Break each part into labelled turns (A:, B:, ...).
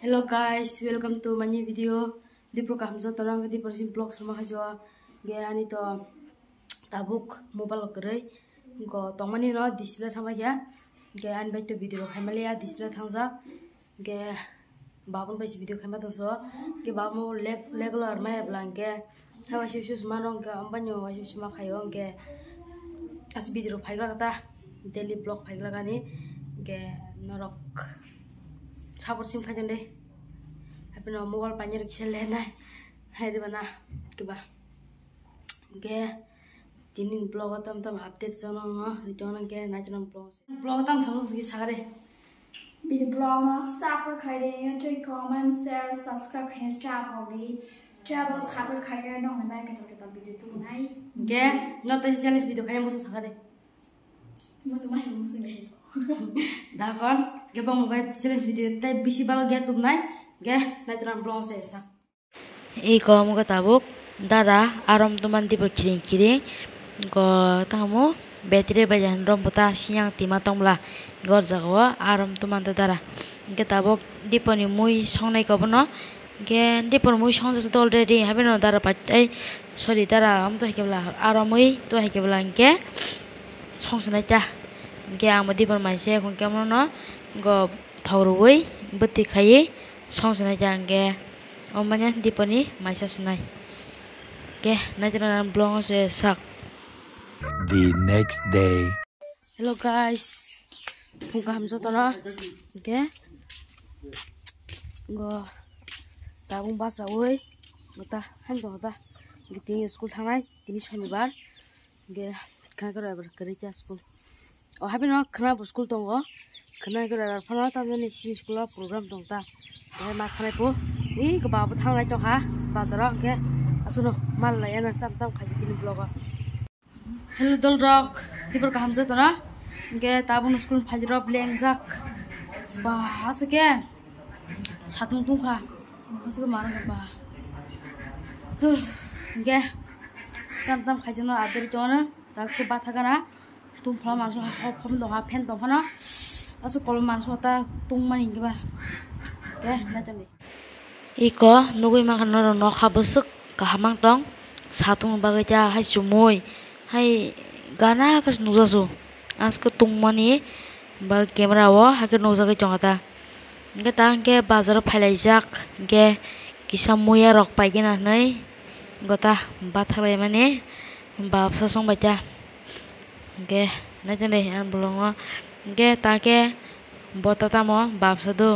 A: Hello guys, welcome to my new video. Di program jo torang di persim blog sama kajo ge ani to tabuk mobile kerei go tongmani no display sama ya ge an bai to video khamali ya display thangja ge babun bai video khama to so ge babu leglo armai blanke hawa shushu manong ge ambanyo wa shushu ma khayo ge as video phaigla kata daily blog phaigla gani ge norok sabur sim khajan deh apa no mobile panjer kisah lena hai di mana coba ge tinin blog tam update sono no return ge najon blog tam samu gi sagare
B: Bini blog no support khaire join comment share subscribe khaire tap hogi travel support khaire no mai kata video tu nai
A: ge no ta challenge video khaire musu sagare
B: musu mai
A: dakon ge bang mobile challenge video tai bisi balo ge tum nai ge najon blog se sa
C: এই গম tabuk dara aram tuman di berkiring-kiring go tamu betri bajan rom puta siang tima tongla gor jagwa aram tuman dara ge tabuk diponi mui songnai kobono ge dipon mui songjas already habeno dara pachai sorry dara am to hekebla aramui to hekebla ge songsnai ta ge am dipon maise kon kemono go thawrui buti khai songsnai jange omanya diponi maisa snai ke najaran blog se sak.
D: The next day.
A: Hello guys, pungka hamso tono ge go tabung basa woi mata hanjo ta giti school thangai tini shonibar ge khana karo ebar kerja school o habino khana school tongo khana karo ebar phana ta meni sin school program tongta ai ma khana po ni go babu thangai to ha bazara ge asuno mal la yana tam khaji tini blog. Hello dol rock dipor kaham se tora ge tabung school phajro blengzak ba asake satung tungkha asake marang ba ge tam khajino adir jona takse bathagana tum phla manso khom do ha fen do phana asu kolom manso ta tung mani ge ba ge na jami
C: Iko nugui makan no khabusuk kahamang tong satung bagaja hai sumoi hai gana kas nujasu asko tungmani ba camera wo hake nujaga chongata ge tangke bazar phailai ge kisa muya rok paigena nai gota bathalai mane babsa song baja ge najane an bulongo ge take botata mo babsa do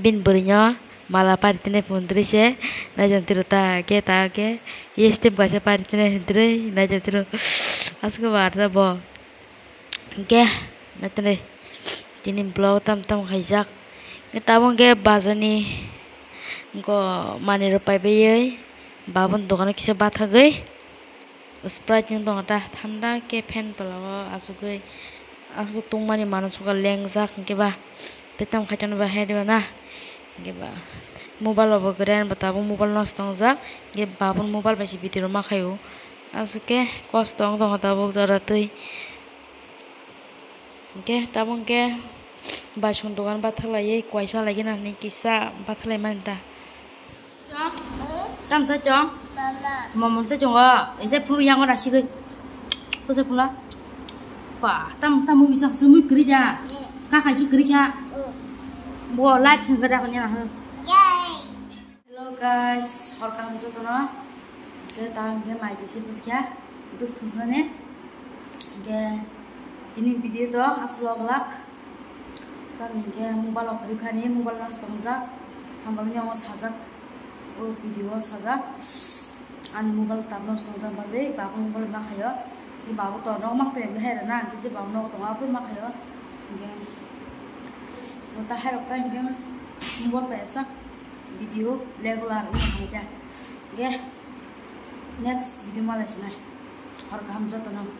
C: bin burinya malah paritine pundrise najantiru ta ke yestem gase paritine hindre najantiru asko barda bo ge natne tini blog tam khaijak ge tabong ge bazani go maniro paibeye babon dogane kise bathagei sprite ning dongata thanda ke fan tolago asugei asko tungmani manasuka lengjak ke ba tetam khaitan ba hediba na ge ba mobile obo gren batabo mobile nostong jak ge babon mobile basi video ma khayo asuke kostong dong tabuk jaratui ge tabong ge basun dogan bathalai kwaisa lagi na ni kisa bathalai manta
A: tam sa chong momon sa chong ga ese pulu yang ora sigei pose pula pa tam mu bisa semui kerja kakak ki kerja bo like ngada kanya na hello guys horka hamso tono ge tang ge mai disi pukya dus thusane ge tini video to aslo glak tam ge mobile okri khani mobile nas tongjak hambangnya ngo sajak o video sajak an mobile tam nos tongjak bagai babu mobile ma khayo ge babu to no mak te he na ge je babu no to apur ma khayo ge ta hai rok tang ge mobile pesak video regular ini aja. Next video malas nih. Harga hamzah tenang.